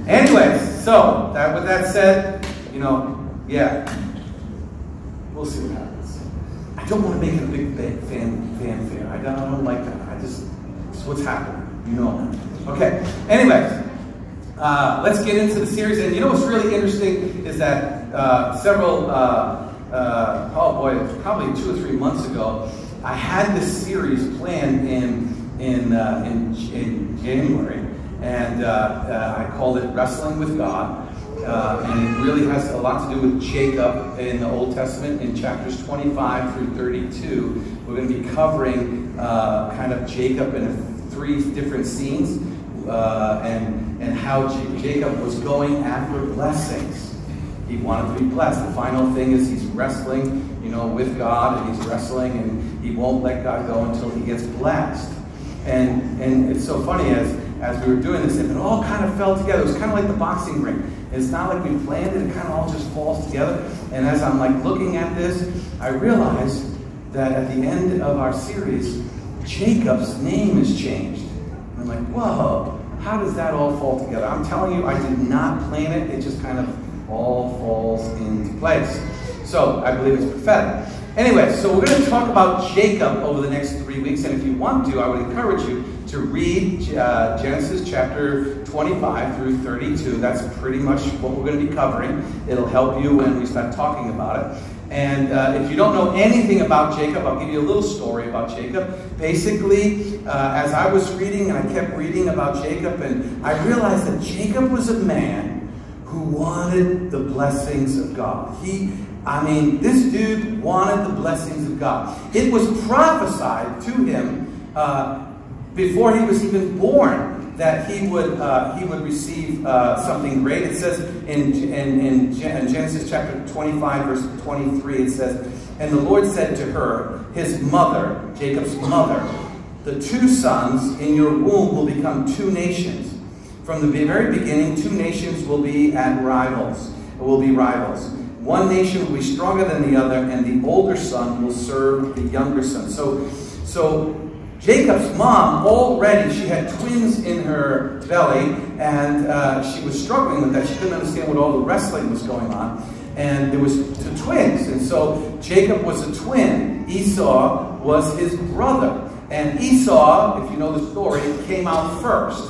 Anyways, so with that said, yeah, we'll see what happens. I don't want to make it a big fanfare. I don't like that. It's what's happening. Okay. Anyways, let's get into the series. And what's really interesting is that probably 2 or 3 months ago, I had this series planned in January, and I called it Wrestling with God. And it really has a lot to do with Jacob in the Old Testament in chapters 25 through 32. We're going to be covering kind of Jacob in 3 different scenes and how Jacob was going after blessings. He wanted to be blessed. The final thing is he's wrestling, with God, and he's wrestling, and he won't let God go until he gets blessed. And it's so funny as we were doing this, it all kind of fell together. It was kind of like the boxing ring. It's not like we planned it, it kind of all just falls together. And as I'm like looking at this, I realized that at the end of our series, Jacob's name is changed. And I'm like, whoa, how does that all fall together? I'm telling you, I did not plan it. It just kind of all falls into place. So I believe it's prophetic. Anyway, so we're going to talk about Jacob over the next 3 weeks. And if you want to, I would encourage you to read Genesis chapter 25 through 32. That's pretty much what we're going to be covering. It'll help you when we start talking about it. And if you don't know anything about Jacob, I'll give you a little story about Jacob. Basically, as I was reading, and I kept reading about Jacob, and I realized that Jacob was a man who wanted the blessings of God. This dude wanted the blessings of God. It was prophesied to him before he was even born that he would receive something great. It says in Genesis chapter 25, verse 23, it says, "And the Lord said to her," his mother, Jacob's mother, "The 2 sons in your womb will become 2 nations. From the very beginning, 2 nations will be rivals. One nation will be stronger than the other, and the older son will serve the younger son." So Jacob's mom already, she had twins in her belly, and she was struggling with that. She couldn't understand what all the wrestling was going on. And there was 2 twins, and so Jacob was a twin. Esau was his brother. And Esau, if you know the story, came out first.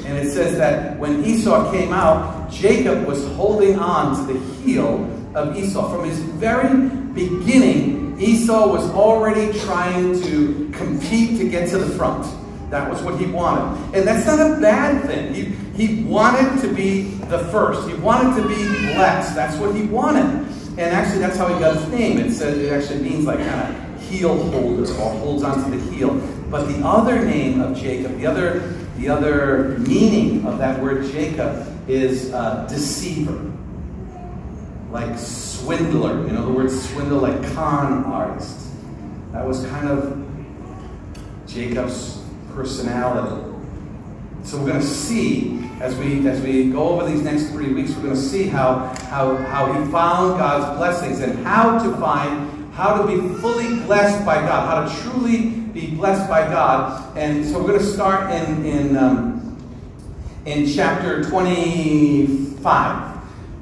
And it says that when Esau came out, Jacob was holding on to the heel of Esau. From his very beginning, Esau was already trying to compete to get to the front. That was what he wanted. And that's not a bad thing. He wanted to be the first. He wanted to be blessed. That's what he wanted. And actually, that's how he got his name. It says it actually means like kind of heel holder, or holds onto the heel. But the other name of Jacob, the other meaning of that word Jacob is deceiver. Like swindler. The word swindle, like con artist. That was kind of Jacob's personality. So we're going to see, as we go over these next 3 weeks, we're going to see how he found God's blessings, and how to be fully blessed by God, how to truly be blessed by God. And so we're going to start in chapter 25.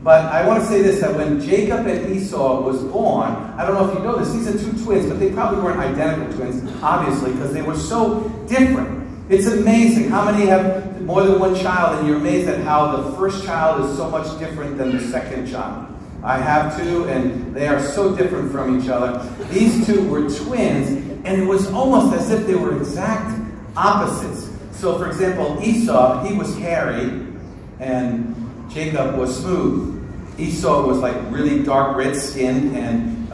But I want to say this, that when Jacob and Esau was born, I don't know if you know this, these are 2 twins, but they probably weren't identical twins, obviously, because they were so different. It's amazing how many have more than 1 child, and you're amazed at how the first child is so much different than the second child. I have 2, and they are so different from each other. These 2 were twins, and it was almost as if they were exact opposites. So, for example, Esau, he was hairy, and Jacob was smooth. Esau was like really dark red skinned, and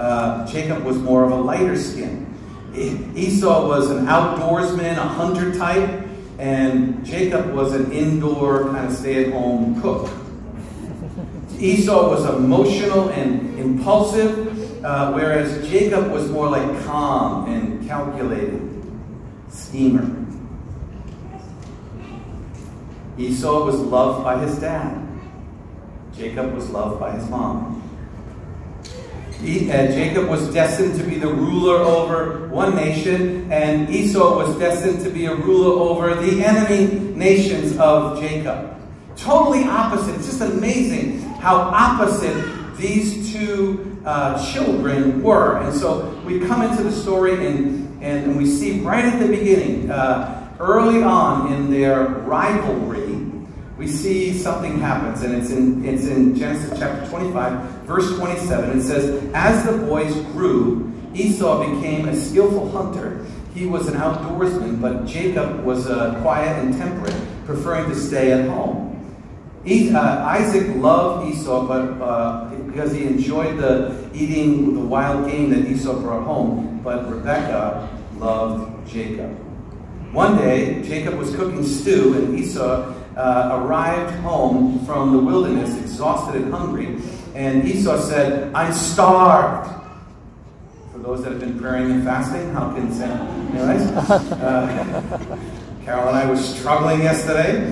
Jacob was more of a lighter skin. Esau was an outdoorsman, a hunter type, and Jacob was an indoor kind of stay-at-home cook. Esau was emotional and impulsive, whereas Jacob was more like calm and calculated, schemer. Esau was loved by his dad. Jacob was loved by his mom. Jacob was destined to be the ruler over one nation, and Esau was destined to be a ruler over the enemy nations of Jacob. Totally opposite. It's just amazing how opposite these two children were. And so we come into the story and we see right at the beginning, early on in their rivalry, we see something happens. And it's in Genesis chapter 25, verse 27. It says, as the boys grew, Esau became a skillful hunter. He was an outdoorsman, but Jacob was quiet and temperate, preferring to stay at home. Isaac loved Esau, but because he enjoyed eating the wild game that Esau brought home, but Rebekah loved Jacob. One day, Jacob was cooking stew, and Esau arrived home from the wilderness, exhausted and hungry, and Esau said, I'm starved. For those that have been praying and fasting, how can say, Carol and I were struggling yesterday.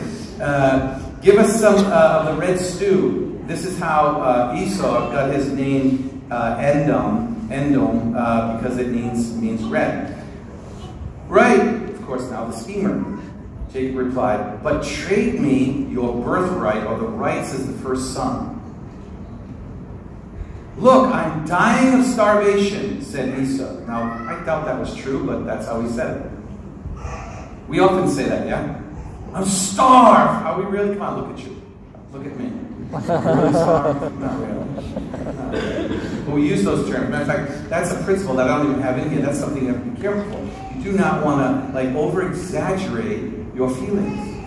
Give us some of the red stew. This is how Esau got his name Edom, because it means red. Right, of course, now the schemer. Jacob replied, but trade me your birthright or the rights as the first son. Look, I'm dying of starvation, said Esau. Now, I doubt that was true, but that's how he said it. We often say that, yeah? I'm starved. Are we really? Come on, look at you. Look at me. Are we really starved? Not really. Not really. But we use those terms. Matter of fact, that's a principle that I don't even have in here. That's something you have to be careful for. You do not want to over-exaggerate your feelings.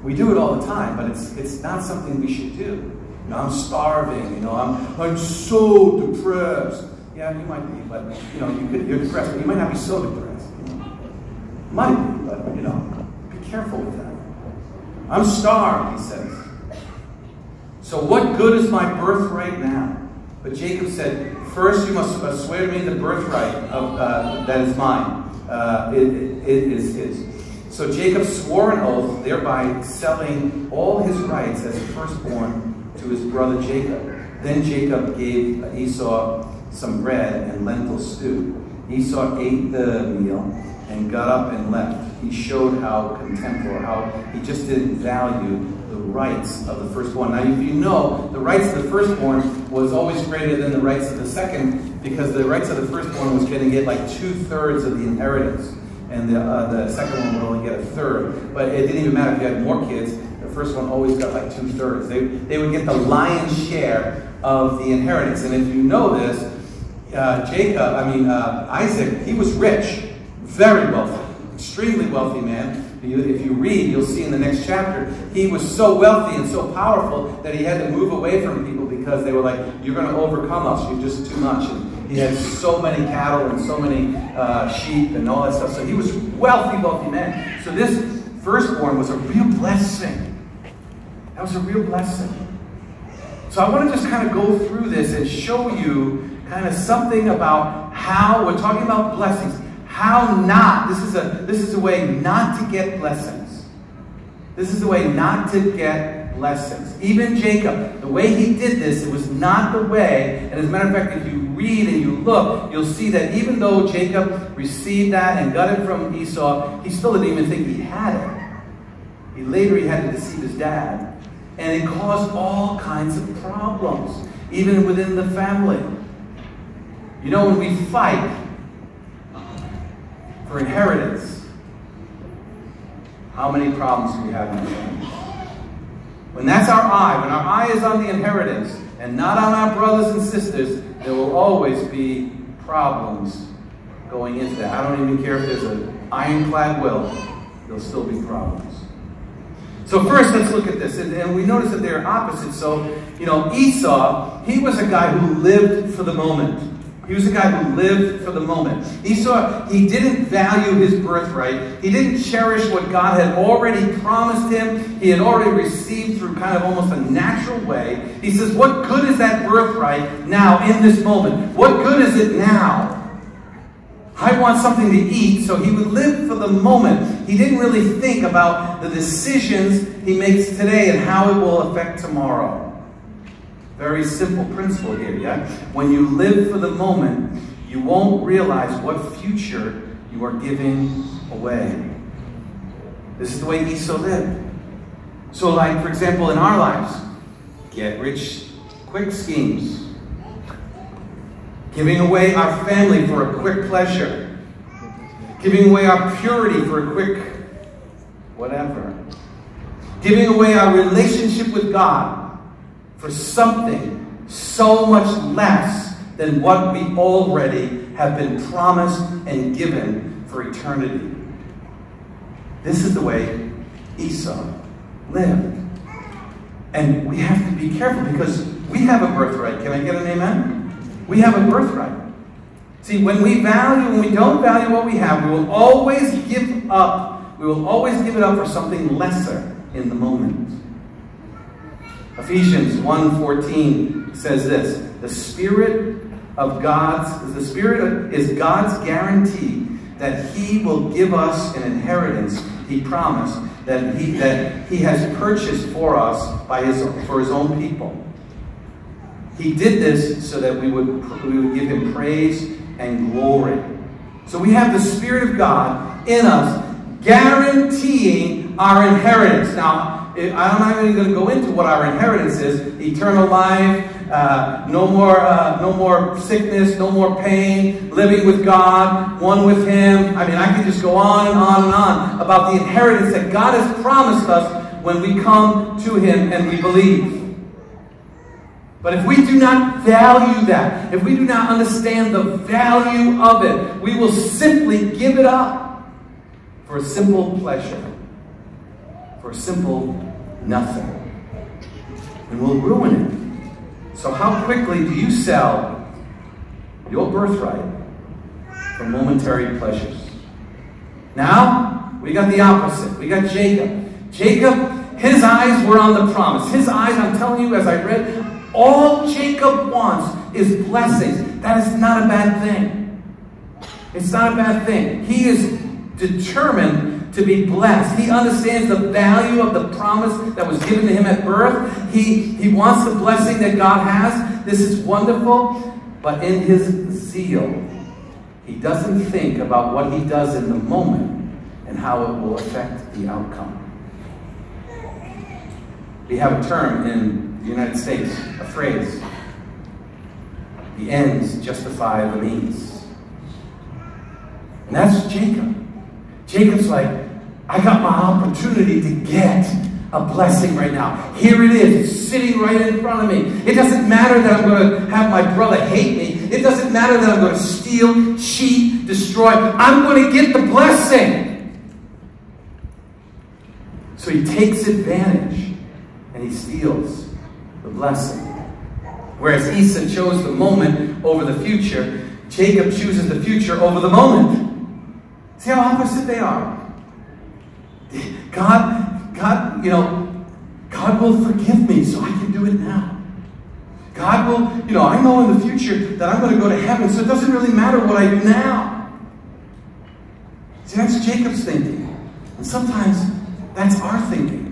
We do it all the time, but it's not something we should do. I'm starving. I'm so depressed. Yeah, you might be, but you're depressed, but you might not be so depressed. Might be, but be careful with that. I'm starved, he says. So what good is my birthright now? But Jacob said, first you must swear to me the birthright that is mine. It is his. So Jacob swore an oath, thereby selling all his rights as firstborn to his brother Jacob. Then Jacob gave Esau some bread and lentil stew. Esau ate the meal and got up and left. He showed how contempt, or how he just didn't value the rights of the firstborn. Now, if you know, the rights of the firstborn was always greater than the rights of the second, because the rights of the firstborn was going to get like 2/3 of the inheritance, and the second one would only get 1/3. But it didn't even matter if you had more kids. The first one always got like 2/3. They would get the lion's share of the inheritance. And if you know this, Isaac, he was rich, very wealthy, extremely wealthy man. If you read, you'll see in the next chapter, he was so wealthy and so powerful that he had to move away from people because they were like, you're going to overcome us, you're just too much. And he had so many cattle and so many sheep and all that stuff. So he was wealthy man. So this firstborn was a real blessing. That was a real blessing. So I want to just kind of go through this and show you kind of something about how we're talking about blessings. How not, this is a way not to get blessings. This is the way not to get blessings. Even Jacob, the way he did this, it was not the way. And as a matter of fact, if you read and you look, you'll see that even though Jacob received that and got it from Esau, he still didn't even think he had it. Later he had to deceive his dad. And it caused all kinds of problems, even within the family. When we fight for inheritance, how many problems do we have in our family? When that's our eye, when our eye is on the inheritance and not on our brothers and sisters, there will always be problems going into that. I don't even care if there's an ironclad will, there'll still be problems. So first, let's look at this. And we notice that they're opposites. So, Esau, he was a guy who lived for the moment. He was a guy who lived for the moment. Esau, he didn't value his birthright. He didn't cherish what God had already promised him. He had already received through kind of almost a natural way. He says, what good is that birthright now in this moment? What good is it now? I want something to eat, so he would live for the moment. He didn't really think about the decisions he makes today and how it will affect tomorrow. Very simple principle here, yeah? When you live for the moment, you won't realize what future you are giving away. This is the way Esau lived. So like, for example, in our lives, get rich quick schemes. Giving away our family for a quick pleasure. Giving away our purity for a quick whatever. Giving away our relationship with God for something so much less than what we already have been promised and given for eternity. This is the way Esau lived. And we have to be careful because we have a birthright. Can I get an amen? We have a birthright. See, when we don't value what we have, we will always give up. We will always give it up for something lesser in the moment. Ephesians 1:14 says this: the Spirit is God's guarantee that He will give us an inheritance He promised that He has purchased for us for His own people. He did this so that we would give Him praise and glory. So we have the Spirit of God in us, guaranteeing our inheritance. Now, I'm not even going to go into what our inheritance is. Eternal life, no more sickness, no more pain, living with God, one with Him. I mean, I can just go on and on and on about the inheritance that God has promised us when we come to Him and we believe. But if we do not value that, if we do not understand the value of it, we will simply give it up for a simple pleasure, for a simple nothing. And we'll ruin it. So how quickly do you sell your birthright for momentary pleasures? Now, we got the opposite. We got Jacob. Jacob, his eyes were on the promise. His eyes, I'm telling you, as I read, all Jacob wants is blessings. That is not a bad thing. It's not a bad thing. He is determined to be blessed. He understands the value of the promise that was given to him at birth. He wants the blessing that God has. This is wonderful. But in his zeal, he doesn't think about what he does in the moment and how it will affect the outcome. We have a term in the United States, a phrase: the ends justify the means. And that's Jacob. Jacob's like, I got my opportunity to get a blessing right now. Here it is. It's sitting right in front of me. It doesn't matter that I'm going to have my brother hate me. It doesn't matter that I'm going to steal, cheat, destroy. I'm going to get the blessing. So he takes advantage and he steals the blessing. Whereas Esau chose the moment over the future, Jacob chooses the future over the moment. See how opposite they are? God will forgive me so I can do it now. God will, I know in the future that I'm going to go to heaven, so it doesn't really matter what I do now. See, that's Jacob's thinking. And sometimes that's our thinking.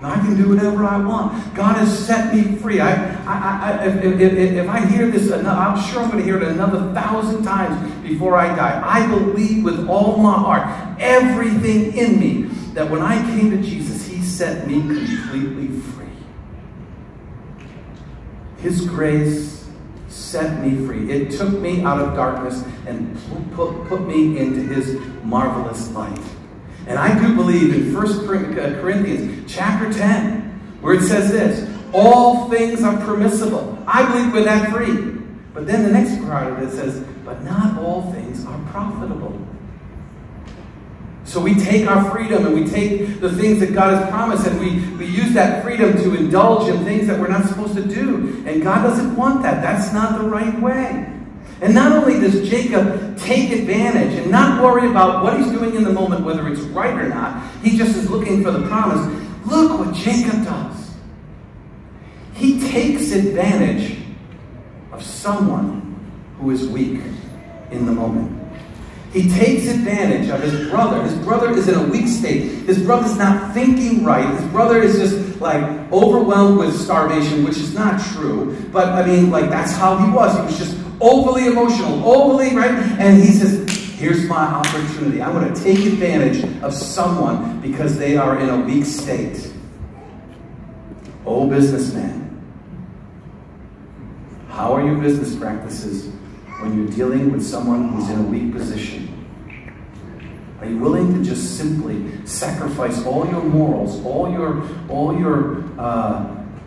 I can do whatever I want. God has set me free. If I hear this, I'm sure I'm going to hear it another 1,000 times before I die. I believe with all my heart, everything in me, that when I came to Jesus, He set me completely free. His grace set me free. It took me out of darkness and put me into His marvelous light. And I do believe in 1 Corinthians chapter 10, where it says this: all things are permissible. I believe we're that free. But then the next part of it says, but not all things are profitable. So we take our freedom and we take the things that God has promised and we use that freedom to indulge in things that we're not supposed to do. And God doesn't want that. That's not the right way. And not only does Jacob take advantage and not worry about what he's doing in the moment, whether it's right or not, he just is looking for the promise. Look what Jacob does. He takes advantage of someone who is weak in the moment. He takes advantage of his brother. His brother is in a weak state. His brother's not thinking right. His brother is just like overwhelmed with starvation, which is not true. But I mean, like, that's how he was. He was just overly emotional, overly, right? And he says, here's my opportunity. I'm going to take advantage of someone because they are in a weak state. Oh, businessman, how are your business practices when you're dealing with someone who's in a weak position? Are you willing to just simply sacrifice all your morals, all your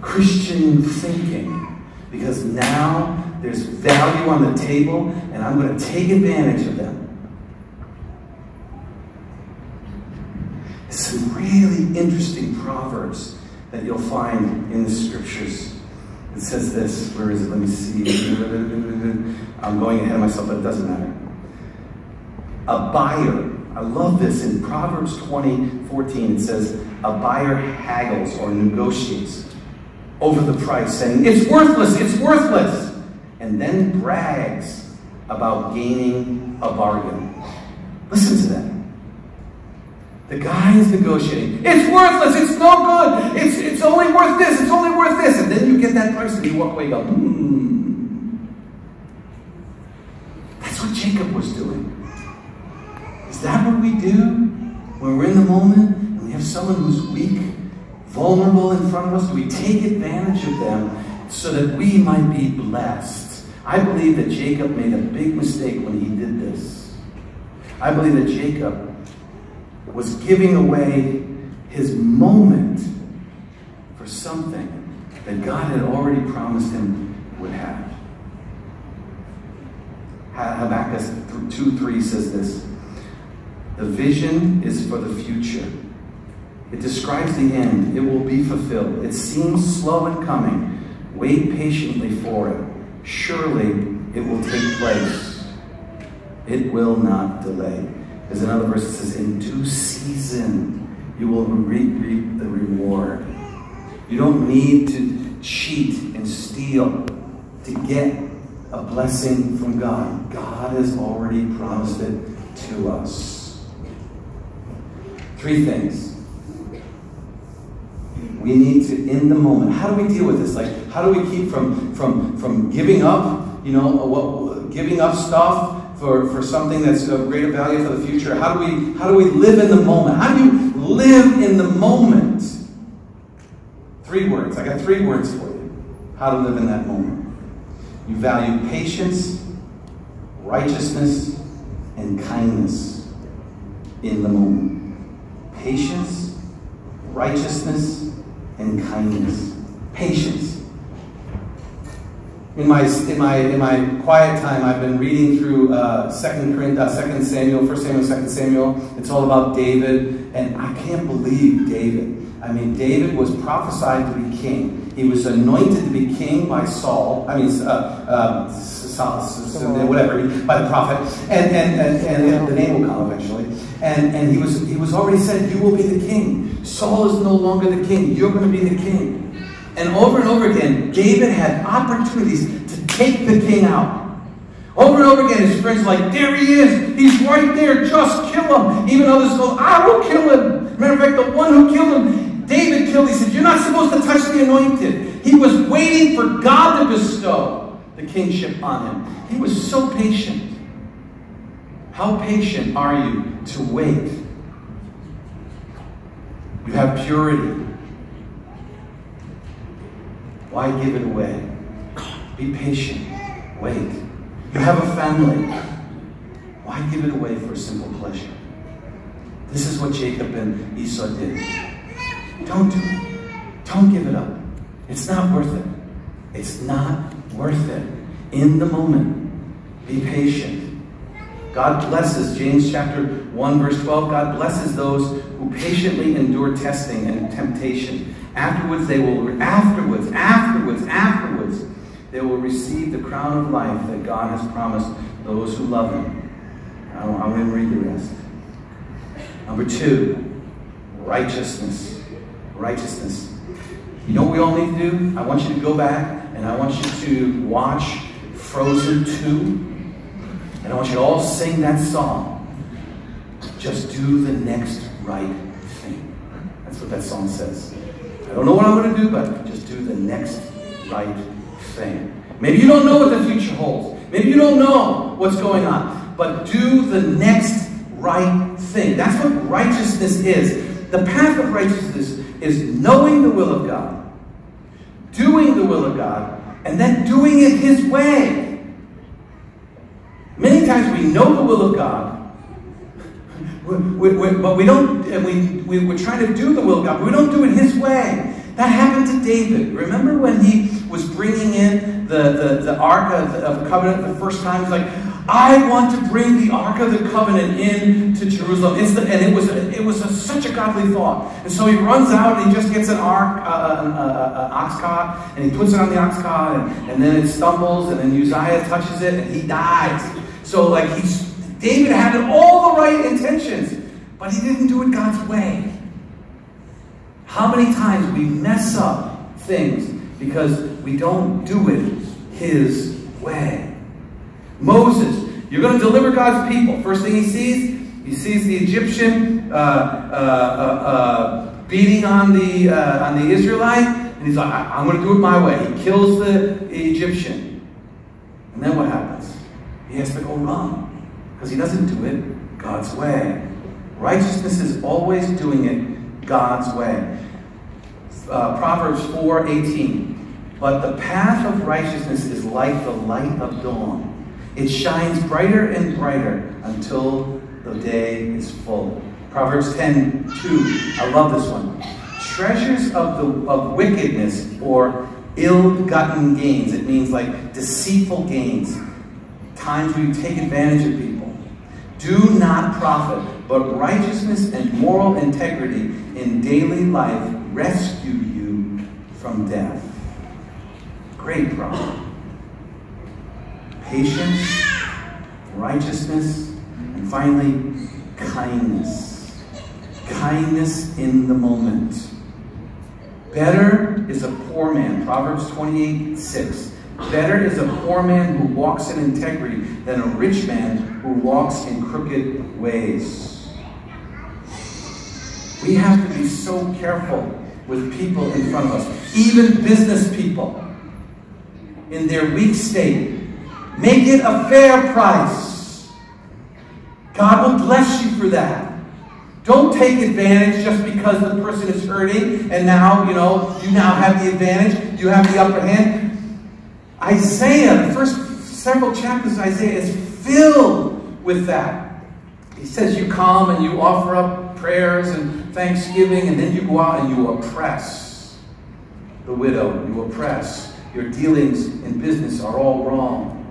Christian thinking, because now there's value on the table and I'm going to take advantage of them? There's some really interesting proverbs that you'll find in the scriptures. It says this. Where is it? Let me see. I'm going ahead of myself, but it doesn't matter. A buyer. I love this. In Proverbs 20:14, it says, a buyer haggles or negotiates over the price, saying, it's worthless, it's worthless, and then brags about gaining a bargain. Listen to that. The guy is negotiating. It's worthless, it's no good, it's only worth this, it's only worth this, and then you get that price and you walk away and go, That's what Jacob was doing. Is that what we do when we're in the moment and we have someone who's weak, vulnerable in front of us? Do we take advantage of them so that we might be blessed? I believe that Jacob made a big mistake when he did this. I believe that Jacob was giving away his moment for something that God had already promised him would have. Habakkuk 2:3 says this. The vision is for the future. It describes the end. It will be fulfilled. It seems slow in coming. Wait patiently for it. Surely it will take place. It will not delay. There's another verse that says, in due season you will reap the reward. You don't need to cheat and steal to get a blessing from God. God has already promised it to us. 3 things. We need to, in the moment. How do we deal with this? Like, how do we keep from giving up, giving up stuff for something that's of greater value for the future? How do we live in the moment? How do you live in the moment? 3 words. I got 3 words for you. How to live in that moment. You value patience, righteousness, and kindness in the moment. Patience, righteousness, and kindness. Patience. In my quiet time, I've been reading through 2 Samuel, 1 Samuel, 2 Samuel. It's all about David, and I can't believe David. I mean, David was prophesied to be king. He was anointed to be king by Saul. I mean, whatever, by the prophet, and the name will come eventually. And he was already said, you will be the king. Saul is no longer the king. You're going to be the king. And over again, David had opportunities to take the king out. Over and over again, his friends were like, there he is. He's right there. Just kill him. Even others go, I will kill him. Matter of fact, the one who killed him, David killed. He said, you're not supposed to touch the anointed. He was waiting for God to bestow the kingship on him. He was so patient. How patient are you to wait? You have purity. Why give it away? Be patient. Wait. You have a family. Why give it away for a simple pleasure? This is what Jacob and Esau did. Don't do it. Don't give it up. It's not worth it. It's not worth it. In the moment, be patient. God blesses, James chapter 1, verse 12, God blesses those who patiently endure testing and temptation. Afterwards, they will receive the crown of life that God has promised those who love Him. I'm going to read the rest. Number 2, righteousness. Righteousness. You know what we all need to do? I want you to go back and I want you to watch Frozen 2. And I want you to all sing that song. Just do the next right thing. That's what that song says. I don't know what I'm going to do, but just do the next right thing. Maybe you don't know what the future holds. Maybe you don't know what's going on. But do the next right thing. That's what righteousness is. The path of righteousness is knowing the will of God will of God, and then doing it His way. Many times we know the will of God, but we don't. We're trying to do the will of God, but we don't do it His way. That happened to David. Remember when he was bringing in the Ark of Covenant the first time? He's like, I want to bring the Ark of the Covenant into Jerusalem. And it was such a godly thought. And so he runs out and he just gets an ox cart, and he puts it on the ox cart, and then it stumbles, and then Uzziah touches it, and he dies. So David had all the right intentions, but he didn't do it God's way. How many times we mess up things because we don't do it His way? Moses, you're going to deliver God's people. First thing he sees the Egyptian beating on the Israelite, and he's like, I'm going to do it my way. He kills the Egyptian. And then what happens? He has to go run because he doesn't do it God's way. Righteousness is always doing it God's way. Proverbs 4:18. But the path of righteousness is like the light of dawn. It shines brighter and brighter until the day is full. Proverbs 10:2. I love this one. Treasures of wickedness or ill-gotten gains. It means like deceitful gains. Times where you take advantage of people. Do not profit, but righteousness and moral integrity in daily life rescue you from death. Great proverb. Patience, righteousness, and finally, kindness. Kindness in the moment. Better is a poor man, Proverbs 28:6. Better is a poor man who walks in integrity than a rich man who walks in crooked ways. We have to be so careful with people in front of us, even business people in their weak state. Make it a fair price. God will bless you for that. Don't take advantage just because the person is hurting and now, you now have the advantage. You have the upper hand. Isaiah, the first several chapters of Isaiah is filled with that. He says you come and you offer up prayers and thanksgiving, and then you go out and you oppress the widow. You oppress. Your dealings in business are all wrong.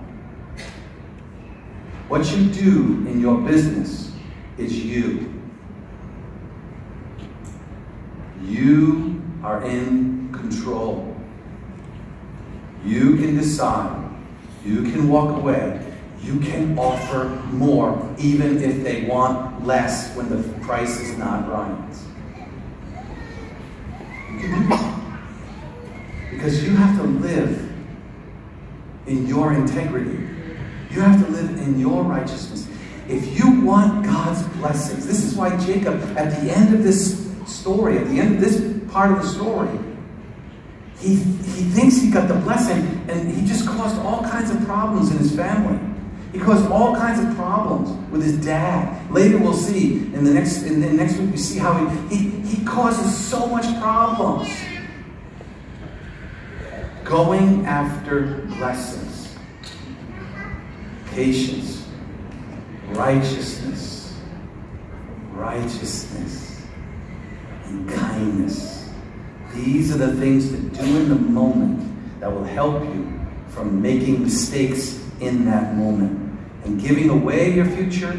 What you do in your business is you. You are in control. You can decide. You can walk away. You can offer more, even if they want less when the price is not right. You can do that. Because you have to live in your integrity. You have to live in your righteousness. If you want God's blessings, this is why Jacob, at the end of this story, at the end of this part of the story, he thinks he got the blessing, and he just caused all kinds of problems in his family. He caused all kinds of problems with his dad. Later we'll see, in the next week, we see how he causes so much problems. Going after blessings. Patience. Righteousness. And kindness. These are the things to do in the moment that will help you from making mistakes in that moment and giving away your future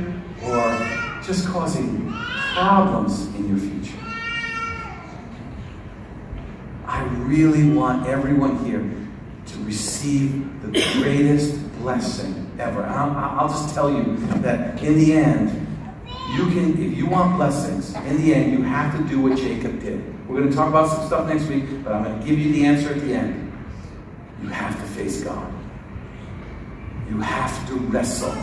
or just causing problems in your future. I really want everyone here to receive the greatest blessing ever. I'll just tell you that in the end, if you want blessings, in the end, you have to do what Jacob did. We're going to talk about some stuff next week, but I'm going to give you the answer at the end. You have to face God. You have to wrestle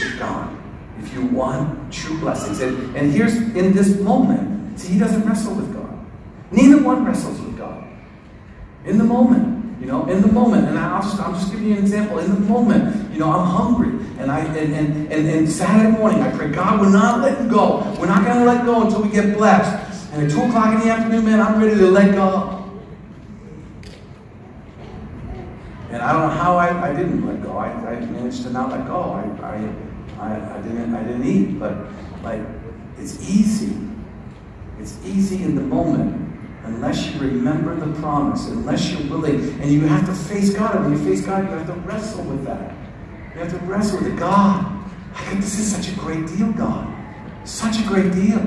with God if you want true blessings. And here's, in this moment, see, he doesn't wrestle with God. Neither one wrestles with God. In the moment. In the moment, and I'll just give you an example. In the moment, I'm hungry, and Saturday morning I pray, God, we're not letting go. We're not going to let go until we get blessed. And at 2 o'clock in the afternoon, man, I'm ready to let go. And I don't know how I didn't let go. I managed to not let go. I didn't eat, but like, it's easy. It's easy in the moment, unless you remember the promise, unless you're willing, and you have to face God. And when you face God, you have to wrestle with that. You have to wrestle with it. God, this is such a great deal, God. Such a great deal.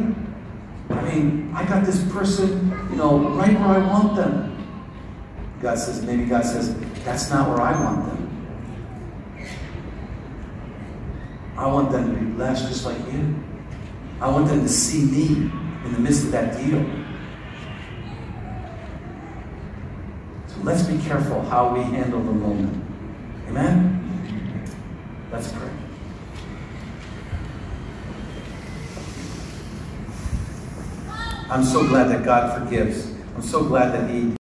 I mean, I got this person, right where I want them. Maybe God says, that's not where I want them. I want them to be blessed just like you. I want them to see me in the midst of that deal. So let's be careful how we handle the moment. Amen? Let's pray. I'm so glad that God forgives. I'm so glad that He